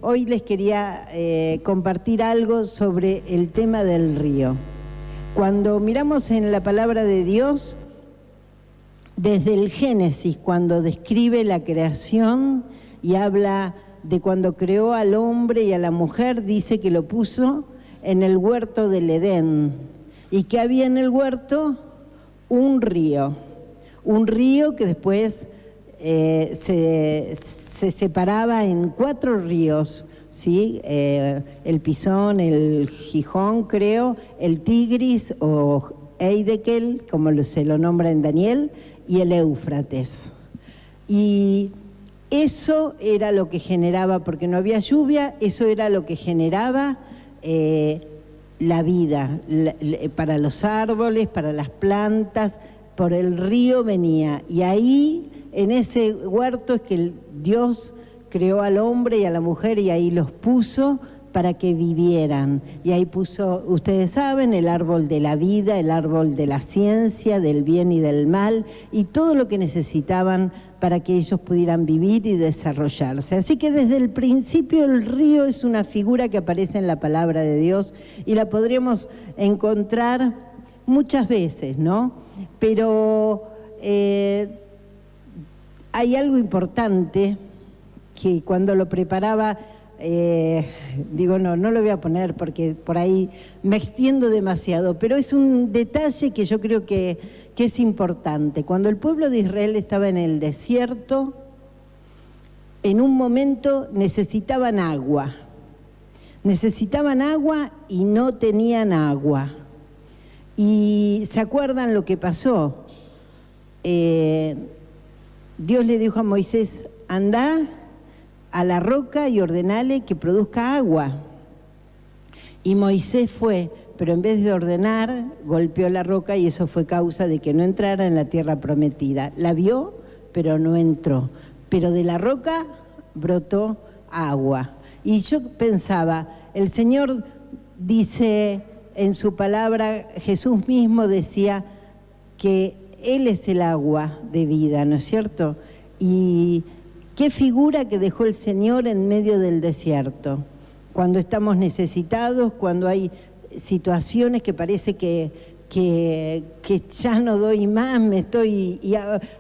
Hoy les quería compartir algo sobre el tema del río. Cuando miramos en la palabra de Dios, desde el Génesis, cuando describe la creación y habla de cuando creó al hombre y a la mujer, dice que lo puso en el huerto del Edén y que había en el huerto un río que después se separaba en 4 ríos, ¿sí? El Pisón, el Gijón, creo, el Tigris o Eidekel, como se lo nombra en Daniel, y el Éufrates. Y eso era lo que generaba, porque no había lluvia, eso era lo que generaba la vida, para los árboles, para las plantas, por el río venía. Y ahí, en ese huerto, es que Dios creó al hombre y a la mujer y ahí los puso para que vivieran. Y ahí puso, ustedes saben, el árbol de la vida, el árbol de la ciencia, del bien y del mal, y todo lo que necesitaban para que ellos pudieran vivir y desarrollarse. Así que desde el principio el río es una figura que aparece en la palabra de Dios y la podríamos encontrar muchas veces, ¿no? Pero hay algo importante que cuando lo preparaba, digo, no lo voy a poner porque por ahí me extiendo demasiado, pero es un detalle que yo creo que es importante. Cuando el pueblo de Israel estaba en el desierto, en un momento necesitaban agua y no tenían agua. Y ¿se acuerdan lo que pasó? Dios le dijo a Moisés, andá a la roca y ordenale que produzca agua. Y Moisés fue, pero en vez de ordenar, golpeó la roca y eso fue causa de que no entrara en la tierra prometida. La vio, pero no entró. Pero de la roca brotó agua. Y yo pensaba, el Señor dice en su palabra, Jesús mismo decía que Él es el agua de vida, ¿no es cierto? Y qué figura que dejó el Señor en medio del desierto, cuando estamos necesitados, cuando hay situaciones que parece que ya no doy más,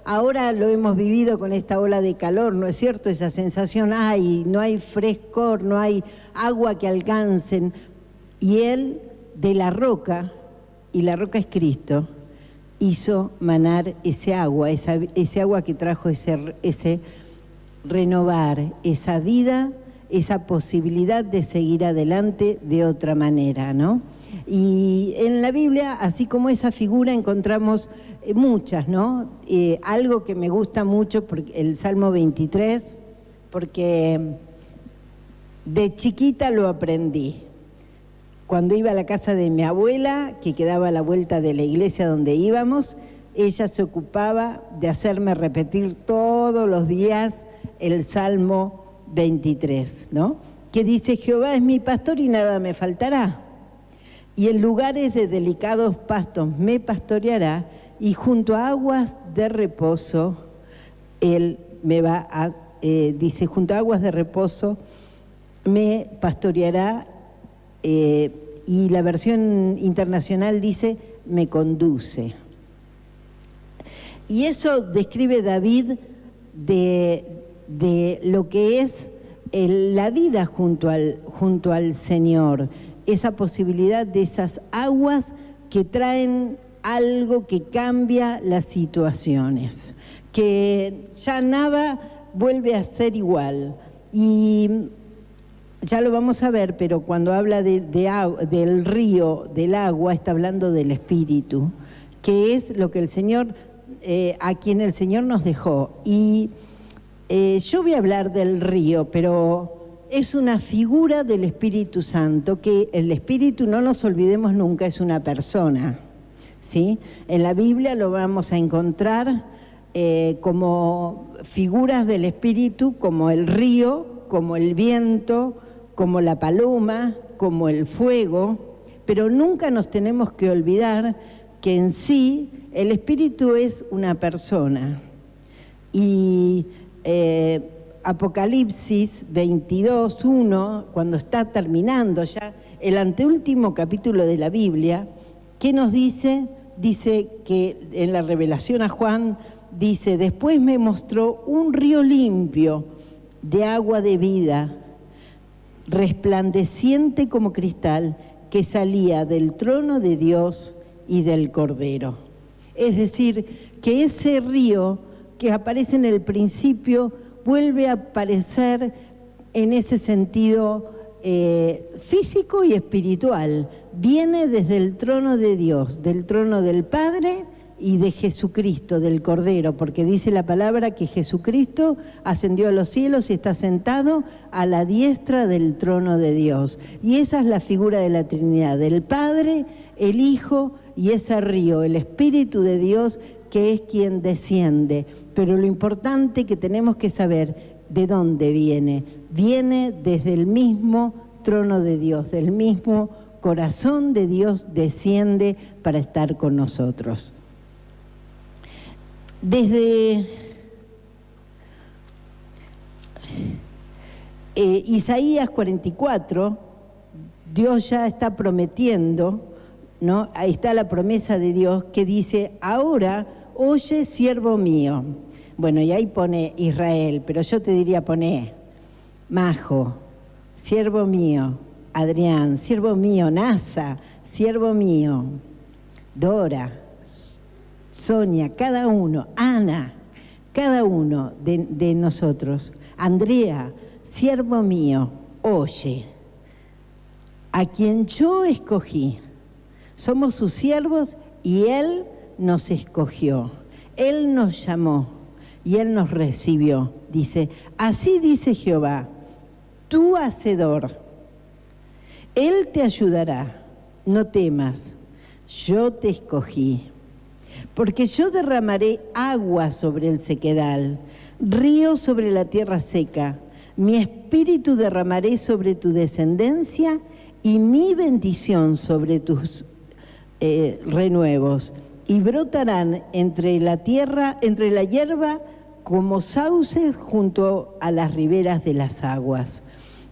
ahora lo hemos vivido con esta ola de calor, ¿no es cierto? Esa sensación, no hay frescor, no hay agua que alcancen, y Él de la roca, y la roca es Cristo, hizo manar ese agua que trajo ese renovar, esa vida, esa posibilidad de seguir adelante de otra manera, ¿no? Y en la Biblia, así como esa figura, encontramos muchas, ¿no? Algo que me gusta mucho, el Salmo 23, porque de chiquita lo aprendí. Cuando iba a la casa de mi abuela, que quedaba a la vuelta de la iglesia donde íbamos, ella se ocupaba de hacerme repetir todos los días el Salmo 23, ¿no? Que dice, Jehová es mi pastor y nada me faltará. Y en lugares de delicados pastos me pastoreará, y junto a aguas de reposo, Él me va a, dice, junto a aguas de reposo me pastoreará, y la versión internacional dice, me conduce. Y eso describe David de lo que es la vida junto al Señor, esa posibilidad de esas aguas que traen algo que cambia las situaciones, que ya nada vuelve a ser igual. Y ya lo vamos a ver, pero cuando habla del río, del agua, está hablando del Espíritu, que es lo que el Señor, a quien el Señor nos dejó. Y yo voy a hablar del río, pero es una figura del Espíritu Santo, que el Espíritu, no nos olvidemos nunca, es una persona, ¿sí? En la Biblia lo vamos a encontrar como figuras del Espíritu, como el río, como el viento, como la paloma, como el fuego, pero nunca nos tenemos que olvidar que en sí el Espíritu es una persona. Y Apocalipsis 22:1, cuando está terminando ya el anteúltimo capítulo de la Biblia, ¿qué nos dice? Dice que en la revelación a Juan, dice: después me mostró un río limpio de agua de vida, resplandeciente como cristal, que salía del trono de Dios y del Cordero. Es decir, que ese río que aparece en el principio vuelve a aparecer en ese sentido físico y espiritual. Viene desde el trono de Dios, del trono del Padre y de Jesucristo, del Cordero, porque dice la palabra que Jesucristo ascendió a los cielos y está sentado a la diestra del trono de Dios. Y esa es la figura de la Trinidad, del Padre, el Hijo y ese río, el Espíritu de Dios, que es quien desciende. Pero lo importante que tenemos que saber de dónde viene. Viene desde el mismo trono de Dios, del mismo corazón de Dios, desciende para estar con nosotros. Desde Isaías 44, Dios ya está prometiendo, ¿no? Ahí está la promesa de Dios que dice: ahora oye, siervo mío. Bueno, y ahí pone Israel, pero yo te diría, pone Majo, siervo mío, Adrián, siervo mío, Nasa, siervo mío, Dora, Sonia, cada uno, Ana, cada uno de nosotros, Andrea, siervo mío, oye, a quien yo escogí, somos sus siervos y Él nos escogió, Él nos llamó y Él nos recibió. Dice: así dice Jehová, tu Hacedor, Él te ayudará, no temas, yo te escogí. Porque yo derramaré agua sobre el sequedal, ríos sobre la tierra seca. Mi espíritu derramaré sobre tu descendencia y mi bendición sobre tus renuevos. Y brotarán entre la tierra, entre la hierba, como sauces junto a las riberas de las aguas.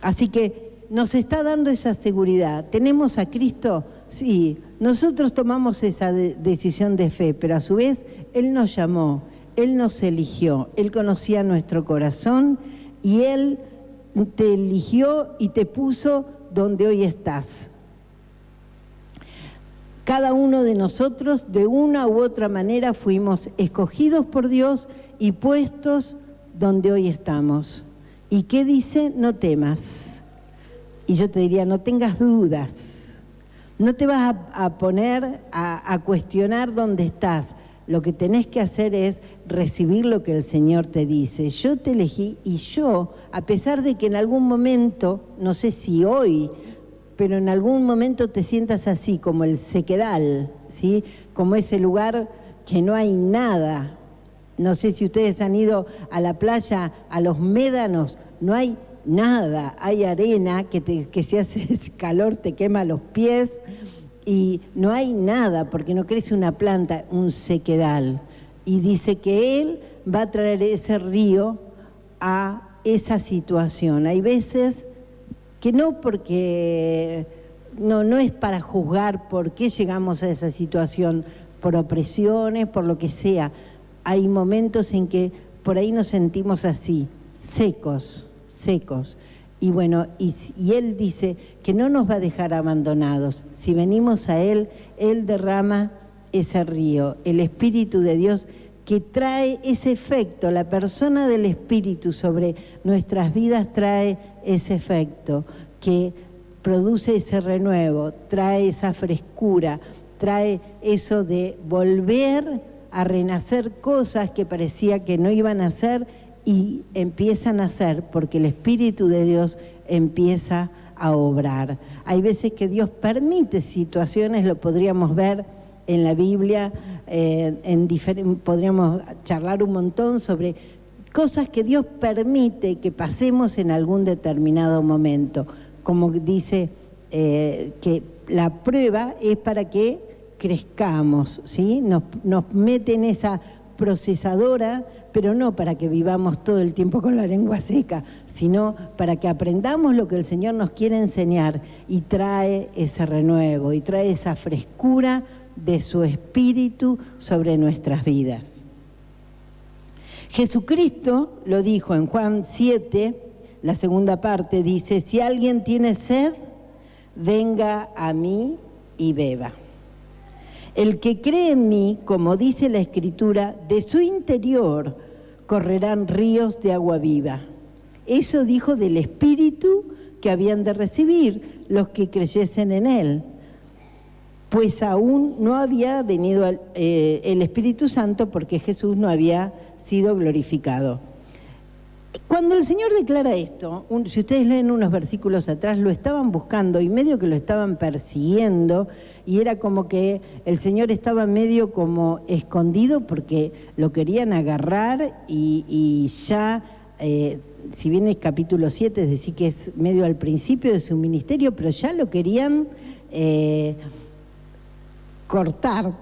Así que nos está dando esa seguridad. ¿Tenemos a Cristo? Sí, nosotros tomamos esa decisión de fe, pero a su vez Él nos llamó, Él nos eligió, Él conocía nuestro corazón y Él te eligió y te puso donde hoy estás. Cada uno de nosotros, de una u otra manera, fuimos escogidos por Dios y puestos donde hoy estamos. ¿Y qué dice? No temas. Y yo te diría, no tengas dudas. No te vas a poner a cuestionar dónde estás. Lo que tenés que hacer es recibir lo que el Señor te dice. Yo te elegí y yo, a pesar de que en algún momento, no sé si hoy, pero en algún momento te sientas así, como el sequedal, ¿sí? Como ese lugar que no hay nada. No sé si ustedes han ido a la playa, a los médanos, no hay nada, hay arena que si hace calor te quema los pies y no hay nada porque no crece una planta, un sequedal. Y dice que Él va a traer ese río a esa situación. Hay veces que no, porque no es para juzgar por qué llegamos a esa situación, por opresiones, por lo que sea. Hay momentos en que por ahí nos sentimos así, secos. Y bueno, y Él dice que no nos va a dejar abandonados. Si venimos a Él, Él derrama ese río, el Espíritu de Dios que trae ese efecto. La persona del Espíritu sobre nuestras vidas trae ese efecto, que produce ese renuevo, trae esa frescura, trae eso de volver a renacer cosas que parecía que no iban a ser y empiezan a ser porque el Espíritu de Dios empieza a obrar. Hay veces que Dios permite situaciones, lo podríamos ver en la Biblia, podríamos charlar un montón sobre cosas que Dios permite que pasemos en algún determinado momento. Como dice que la prueba es para que crezcamos, ¿sí? Nos mete en esa procesadora, pero no para que vivamos todo el tiempo con la lengua seca, sino para que aprendamos lo que el Señor nos quiere enseñar y trae ese renuevo y trae esa frescura de su Espíritu sobre nuestras vidas. Jesucristo lo dijo en Juan 7, la segunda parte, dice: si alguien tiene sed, venga a mí y beba. El que cree en mí, como dice la Escritura, de su interior correrán ríos de agua viva. Eso dijo del Espíritu que habían de recibir los que creyesen en Él, pues aún no había venido el Espíritu Santo porque Jesús no había sido glorificado. Cuando el Señor declara esto, si ustedes leen unos versículos atrás, lo estaban buscando y medio que lo estaban persiguiendo, y era como que el Señor estaba medio como escondido porque lo querían agarrar y ya, si bien es capítulo 7, es decir que es medio al principio de su ministerio, pero ya lo querían cortar,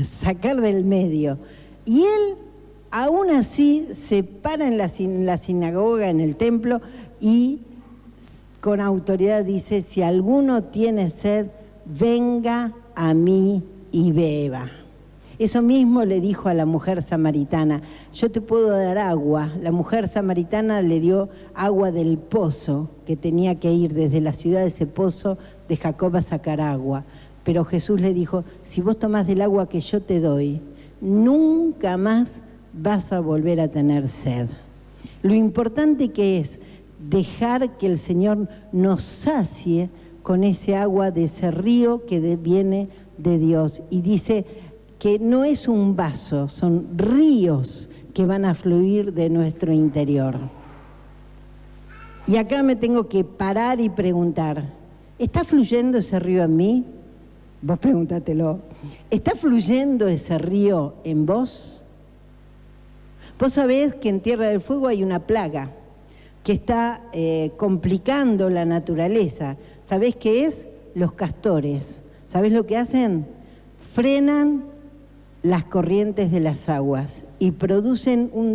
sacar del medio. Y él aún así se para en la sinagoga, en el templo, y con autoridad dice: si alguno tiene sed, venga a mí y beba. Eso mismo le dijo a la mujer samaritana: yo te puedo dar agua. La mujer samaritana le dio agua del pozo, que tenía que ir desde la ciudad de ese pozo de Jacob a sacar agua. Pero Jesús le dijo: si vos tomás del agua que yo te doy, nunca más vas a volver a tener sed. Lo importante que es dejar que el Señor nos sacie con ese agua de ese río que viene de Dios. Y dice que no es un vaso, son ríos que van a fluir de nuestro interior. Y acá me tengo que parar y preguntar: ¿está fluyendo ese río en mí? Vos pregúntatelo. ¿Está fluyendo ese río en vos? Vos sabés que en Tierra del Fuego hay una plaga que está complicando la naturaleza. ¿Sabés qué es? Los castores. ¿Sabés lo que hacen? Frenan las corrientes de las aguas y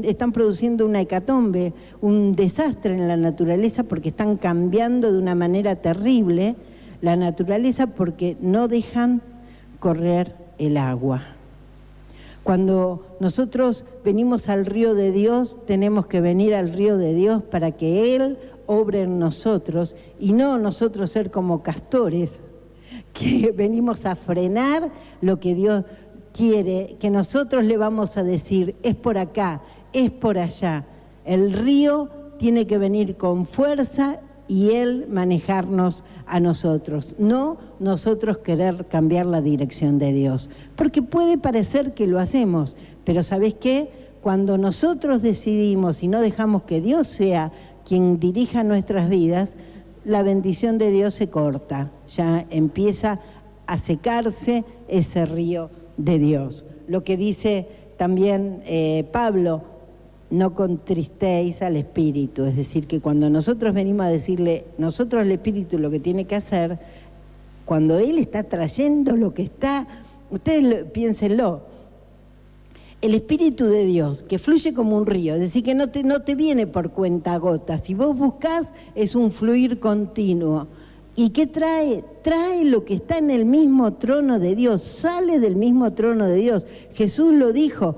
están produciendo una hecatombe, un desastre en la naturaleza, porque están cambiando de una manera terrible la naturaleza porque no dejan correr el agua. Cuando nosotros venimos al río de Dios, tenemos que venir al río de Dios para que Él obre en nosotros y no nosotros ser como castores, que venimos a frenar lo que Dios quiere, que nosotros le vamos a decir: es por acá, es por allá. El río tiene que venir con fuerza y Él manejarnos a nosotros, no nosotros querer cambiar la dirección de Dios, porque puede parecer que lo hacemos, pero ¿sabés qué? Cuando nosotros decidimos y no dejamos que Dios sea quien dirija nuestras vidas, la bendición de Dios se corta, ya empieza a secarse ese río de Dios. Lo que dice también Pablo: no contristéis al Espíritu. Es decir, que cuando nosotros venimos a decirle nosotros al Espíritu lo que tiene que hacer, cuando Él está trayendo lo que está, ustedes piénsenlo, el Espíritu de Dios, que fluye como un río, es decir, que no te viene por cuentagotas. Si vos buscás, es un fluir continuo. ¿Y qué trae? Trae lo que está en el mismo trono de Dios, sale del mismo trono de Dios. Jesús lo dijo: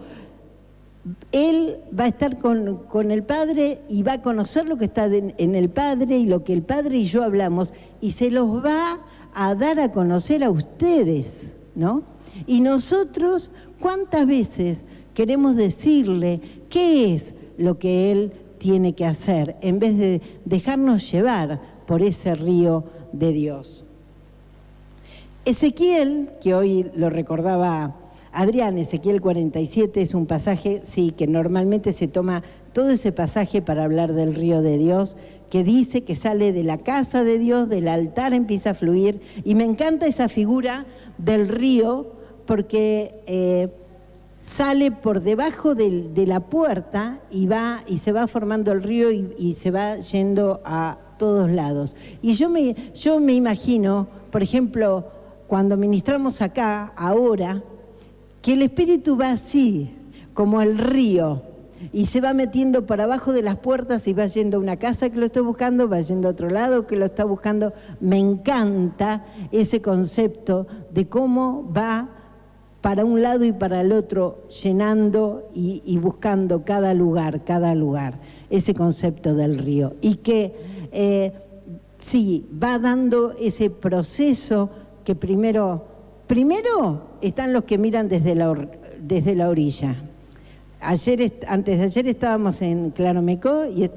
Él va a estar con el Padre y va a conocer lo que está en el Padre y lo que el Padre y yo hablamos, y se los va a dar a conocer a ustedes, ¿no? Y nosotros, ¿cuántas veces queremos decirle qué es lo que Él tiene que hacer, en vez de dejarnos llevar por ese río de Dios? Ezequiel, que hoy lo recordaba Adrián, Ezequiel 47 es un pasaje, sí, que normalmente se toma todo ese pasaje para hablar del río de Dios, que dice que sale de la casa de Dios, del altar empieza a fluir, y me encanta esa figura del río porque sale por debajo de la puerta y se va formando el río y se va yendo a todos lados. Y yo me imagino, por ejemplo, cuando ministramos acá, ahora, que el Espíritu va así, como el río, y se va metiendo para abajo de las puertas y va yendo a una casa que lo está buscando, va yendo a otro lado que lo está buscando. Me encanta ese concepto de cómo va para un lado y para el otro, llenando y buscando cada lugar, ese concepto del río. Y que sí, va dando ese proceso que primero están los que miran desde la orilla. Antes de ayer estábamos en Claromecó y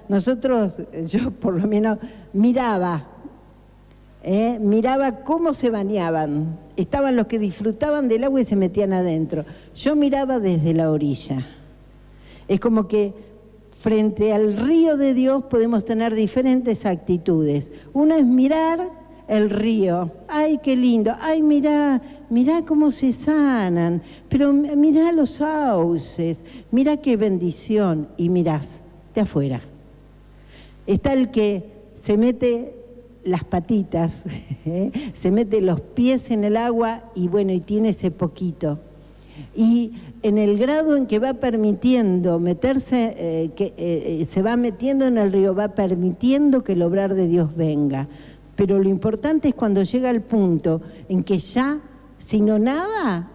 nosotros, yo por lo menos miraba cómo se bañaban. Estaban los que disfrutaban del agua y se metían adentro. Yo miraba desde la orilla. Es como que frente al río de Dios podemos tener diferentes actitudes. Una es mirar el río. ¡Ay, qué lindo! ¡Ay, mirá cómo se sanan! Pero mirá los sauces, mirá qué bendición. Y mirás de afuera. Está el que se mete las patitas, se mete los pies en el agua y tiene ese poquito. Y en el grado en que va permitiendo meterse, se va metiendo en el río, va permitiendo que el obrar de Dios venga. Pero lo importante es cuando llega el punto en que ya, si no nada,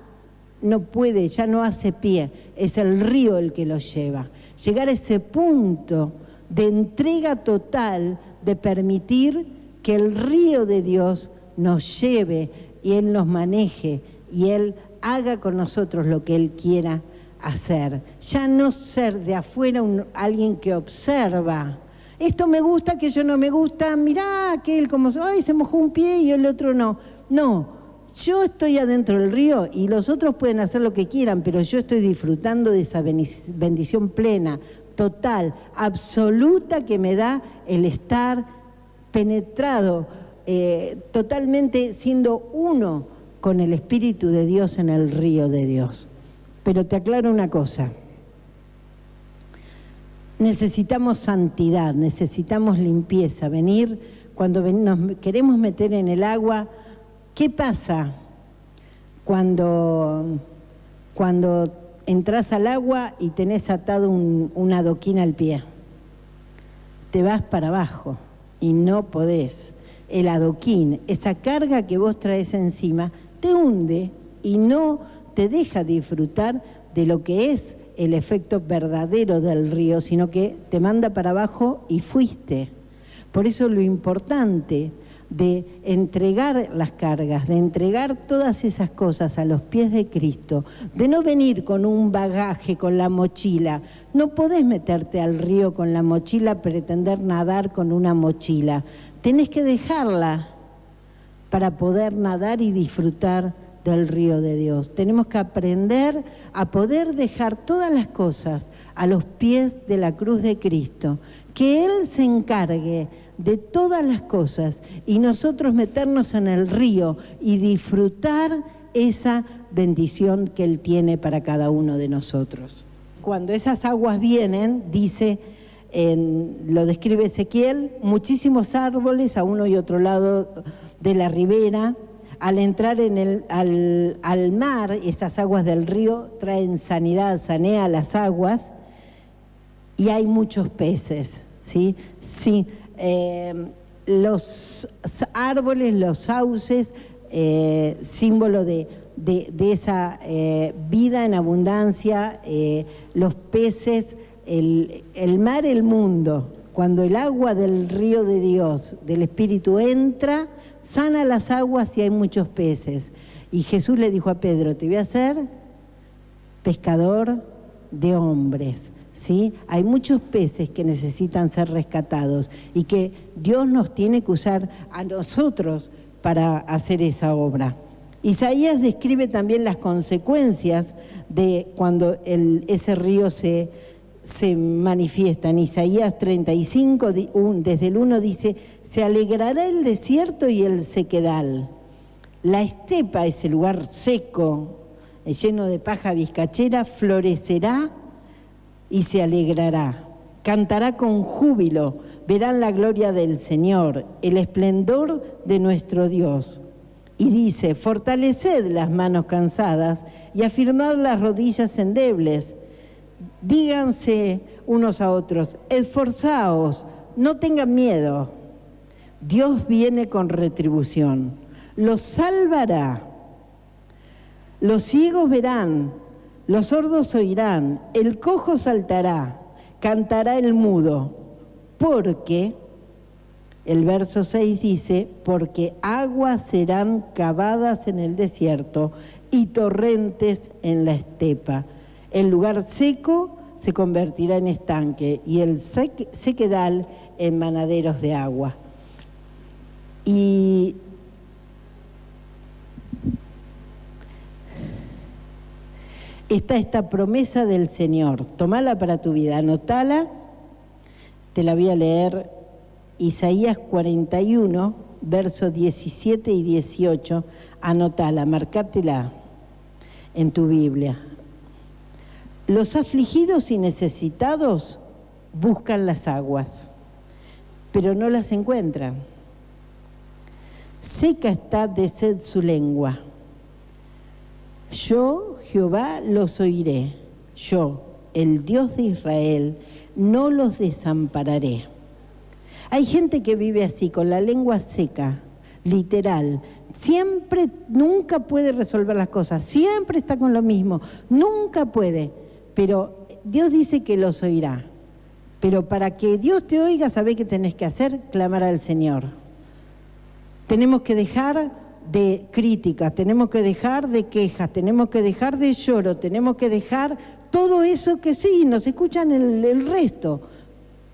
no puede, ya no hace pie. Es el río el que lo lleva. Llegar a ese punto de entrega total, de permitir que el río de Dios nos lleve y Él nos maneje y Él haga con nosotros lo que Él quiera hacer. Ya no ser de afuera alguien que observa. Esto me gusta, aquello no me gusta, mirá aquel como se mojó un pie y el otro no. No, yo estoy adentro del río y los otros pueden hacer lo que quieran, pero yo estoy disfrutando de esa bendición plena, total, absoluta que me da el estar penetrado, totalmente siendo uno con el Espíritu de Dios en el río de Dios. Pero te aclaro una cosa. Necesitamos santidad, necesitamos limpieza. Cuando nos queremos meter en el agua, ¿qué pasa cuando entras al agua y tenés atado un adoquín al pie? Te vas para abajo y no podés. El adoquín, esa carga que vos traes encima, te hunde y no te deja disfrutar de lo que es el efecto verdadero del río, sino que te manda para abajo y fuiste. Por eso lo importante de entregar las cargas, de entregar todas esas cosas a los pies de Cristo, de no venir con un bagaje, con la mochila. No podés meterte al río con la mochila, pretender nadar con una mochila. Tenés que dejarla para poder nadar y disfrutar del río de Dios. Tenemos que aprender a poder dejar todas las cosas a los pies de la cruz de Cristo, que Él se encargue de todas las cosas y nosotros meternos en el río y disfrutar esa bendición que Él tiene para cada uno de nosotros. Cuando esas aguas vienen, lo describe Ezequiel, muchísimos árboles a uno y otro lado de la ribera. Al entrar al mar, esas aguas del río traen sanidad, sanea las aguas y hay muchos peces, ¿sí? Sí, los árboles, los sauces, símbolo de esa vida en abundancia, los peces, el mar, el mundo. Cuando el agua del río de Dios, del Espíritu entra, sana las aguas y hay muchos peces. Y Jesús le dijo a Pedro, te voy a hacer pescador de hombres, ¿sí? Hay muchos peces que necesitan ser rescatados y que Dios nos tiene que usar a nosotros para hacer esa obra. Isaías describe también las consecuencias de cuando ese río se manifiesta. En Isaías 35, desde el 1 dice, se alegrará el desierto y el sequedal. La estepa, ese lugar seco, lleno de paja vizcachera, florecerá y se alegrará. Cantará con júbilo, verán la gloria del Señor, el esplendor de nuestro Dios. Y dice, fortaleced las manos cansadas y afirmad las rodillas endebles. díganse unos a otros, esforzaos, no tengan miedo. Dios viene con retribución, los salvará. Los ciegos verán, los sordos oirán, el cojo saltará, cantará el mudo, porque, el verso 6 dice, porque aguas serán cavadas en el desierto y torrentes en la estepa. El lugar seco se convertirá en estanque y el sequedal en manaderos de agua. Y está esta promesa del Señor. Tomala para tu vida, anotala. Te la voy a leer. Isaías 41, versos 17 y 18. Anotala, marcátela en tu Biblia. Los afligidos y necesitados buscan las aguas, pero no las encuentran. Seca está de sed su lengua. Yo, Jehová, los oiré. Yo, el Dios de Israel, no los desampararé. Hay gente que vive así, con la lengua seca, literal. Siempre, nunca puede resolver las cosas. Siempre está con lo mismo. Nunca puede. Pero Dios dice que los oirá. Pero para que Dios te oiga, ¿sabés qué tenés que hacer? Clamar al Señor. Tenemos que dejar de críticas, tenemos que dejar de quejas, tenemos que dejar de lloro, tenemos que dejar todo eso que sí, nos escuchan el resto,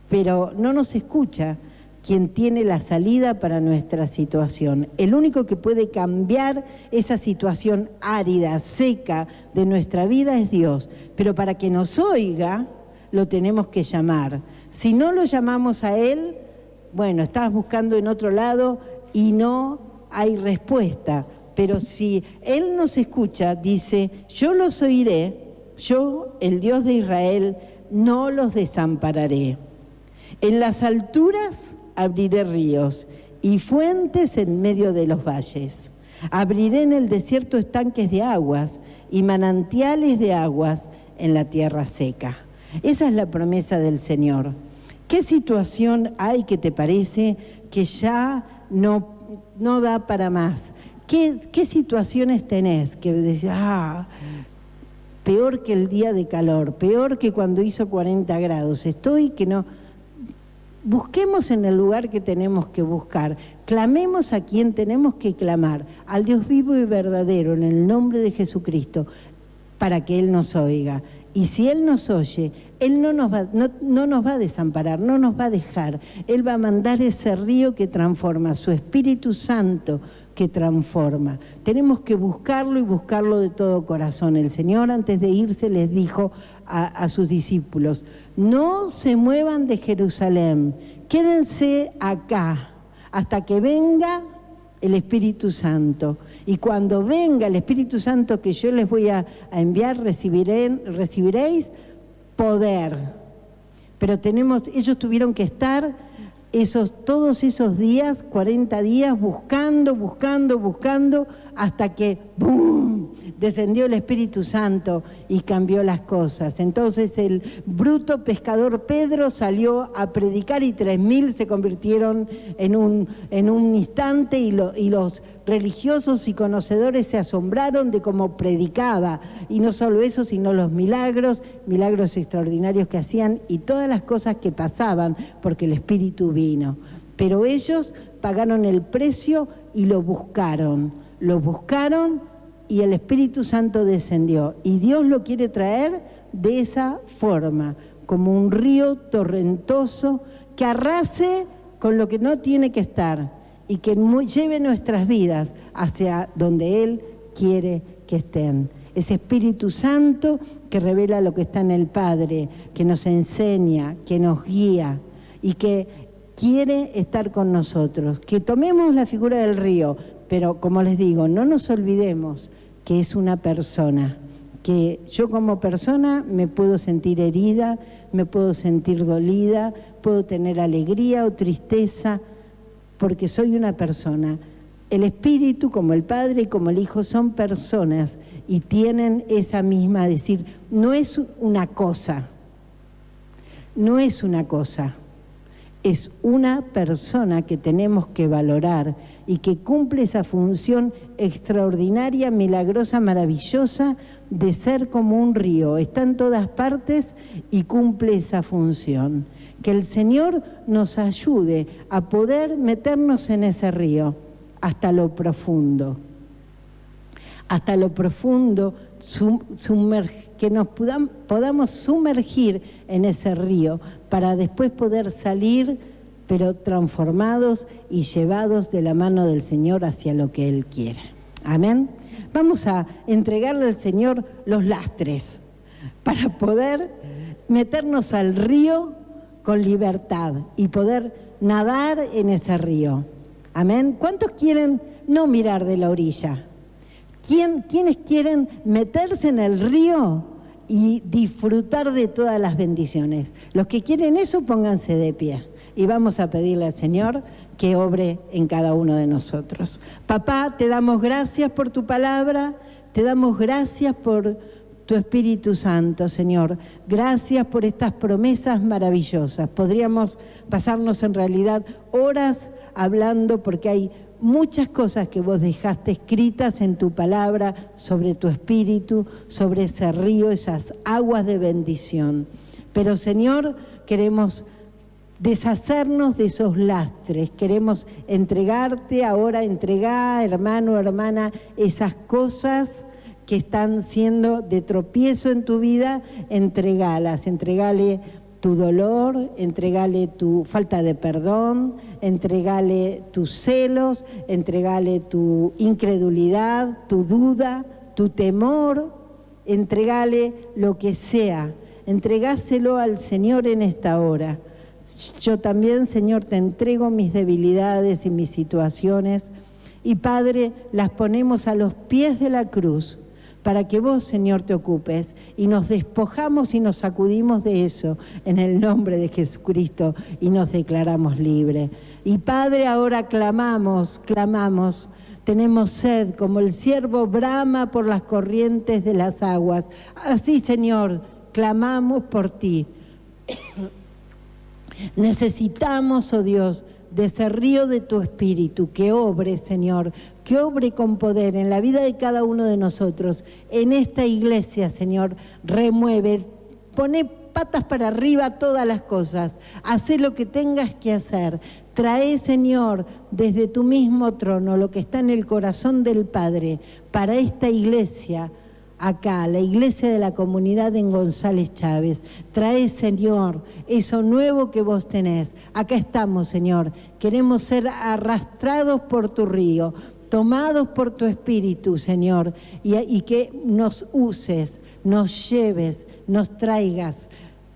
pero no nos escucha quien tiene la salida para nuestra situación. El único que puede cambiar esa situación árida, seca de nuestra vida es Dios, pero para que nos oiga lo tenemos que llamar. Si no lo llamamos a Él, bueno, estás buscando en otro lado y no hay respuesta, pero si Él nos escucha, dice, yo los oiré, yo, el Dios de Israel, no los desampararé. En las alturas abriré ríos y fuentes en medio de los valles. Abriré en el desierto estanques de aguas y manantiales de aguas en la tierra seca. Esa es la promesa del Señor. ¿Qué situación hay que te parece que ya no da para más? ¿Qué situaciones tenés que decís, peor que el día de calor, peor que cuando hizo 40 grados, estoy que no? Busquemos en el lugar que tenemos que buscar, clamemos a quien tenemos que clamar, al Dios vivo y verdadero, en el nombre de Jesucristo, para que Él nos oiga. Y si Él nos oye, Él no nos va a desamparar, no nos va a dejar. Él va a mandar ese río que transforma, su Espíritu Santo que transforma. Tenemos que buscarlo y buscarlo de todo corazón. El Señor antes de irse les dijo a sus discípulos, no se muevan de Jerusalén, quédense acá hasta que venga el Espíritu Santo. Y cuando venga el Espíritu Santo que yo les voy a enviar, recibiréis poder. Pero ellos tuvieron que estar todos esos días, 40 días, buscando, hasta que ¡bum!, descendió el Espíritu Santo y cambió las cosas. Entonces el bruto pescador Pedro salió a predicar y 3.000 se convirtieron en un instante y los religiosos y conocedores se asombraron de cómo predicaba. Y no solo eso, sino los milagros extraordinarios que hacían y todas las cosas que pasaban, porque el Espíritu vino. Pero ellos pagaron el precio y lo buscaron y el Espíritu Santo descendió. Y Dios lo quiere traer de esa forma, como un río torrentoso que arrase con lo que no tiene que estar y que lleve nuestras vidas hacia donde Él quiere que estén. Ese Espíritu Santo que revela lo que está en el Padre, que nos enseña, que nos guía y que quiere estar con nosotros. Que tomemos la figura del río, pero como les digo, no nos olvidemos que es una persona, que yo como persona me puedo sentir herida, me puedo sentir dolida, puedo tener alegría o tristeza, porque soy una persona. El Espíritu, como el Padre y como el Hijo, son personas y tienen esa misma, decir, no es una cosa, no es una cosa, es una persona que tenemos que valorar y que cumple esa función extraordinaria, milagrosa, maravillosa de ser como un río. Está en todas partes y cumple esa función. Que el Señor nos ayude a poder meternos en ese río hasta lo profundo. Hasta lo profundo, que nos podamos sumergir en ese río para después poder salir, pero transformados y llevados de la mano del Señor hacia lo que Él quiere. Amén. Vamos a entregarle al Señor los lastres para poder meternos al río con libertad y poder nadar en ese río. Amén. ¿Cuántos quieren no mirar de la orilla? ¿Quiénes quieren meterse en el río y disfrutar de todas las bendiciones? Los que quieren eso, pónganse de pie y vamos a pedirle al Señor que obre en cada uno de nosotros. Papá, te damos gracias por tu palabra, te damos gracias por tu Espíritu Santo, Señor. Gracias por estas promesas maravillosas. Podríamos pasarnos en realidad horas hablando porque hay muchas cosas que vos dejaste escritas en tu palabra sobre tu Espíritu, sobre ese río, esas aguas de bendición. Pero, Señor, queremos deshacernos de esos lastres, queremos entregarte ahora, entregar, hermano, hermana, esas cosas que están siendo de tropiezo en tu vida, entregalas, entregale tu dolor, entregale tu falta de perdón, entregale tus celos, entregale tu incredulidad, tu duda, tu temor, entregale lo que sea, entregáselo al Señor en esta hora. Yo también, Señor, te entrego mis debilidades y mis situaciones y, Padre, las ponemos a los pies de la cruz para que vos, Señor, te ocupes y nos despojamos y nos sacudimos de eso en el nombre de Jesucristo y nos declaramos libres. Y, Padre, ahora clamamos, tenemos sed como el ciervo brama por las corrientes de las aguas. Así, Señor, clamamos por ti. Necesitamos, oh Dios, de ese río de tu Espíritu, que obre, Señor, que obre con poder en la vida de cada uno de nosotros. En esta iglesia, Señor, remueve, pone patas para arriba todas las cosas, haz lo que tengas que hacer. Trae, Señor, desde tu mismo trono lo que está en el corazón del Padre para esta iglesia, acá, la iglesia de la comunidad en González Chávez. Trae, Señor, eso nuevo que vos tenés. Acá estamos, Señor. Queremos ser arrastrados por tu río, tomados por tu Espíritu, Señor, y que nos uses, nos lleves, nos traigas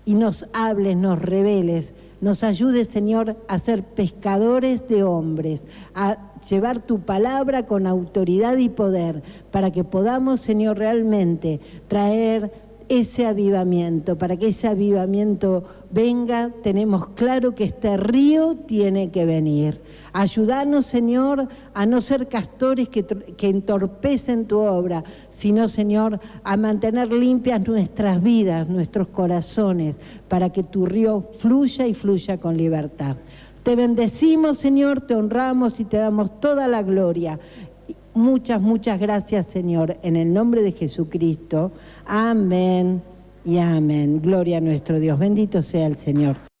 y nos hables, nos reveles. Nos ayudes, Señor, a ser pescadores de hombres, a llevar tu palabra con autoridad y poder, para que podamos, Señor, realmente traer ese avivamiento. Para que ese avivamiento venga, tenemos claro que este río tiene que venir. Ayúdanos, Señor, a no ser castores que entorpecen tu obra, sino, Señor, a mantener limpias nuestras vidas, nuestros corazones, para que tu río fluya y fluya con libertad. Te bendecimos, Señor, te honramos y te damos toda la gloria. Muchas, muchas gracias, Señor, en el nombre de Jesucristo. Amén y amén. Gloria a nuestro Dios. Bendito sea el Señor.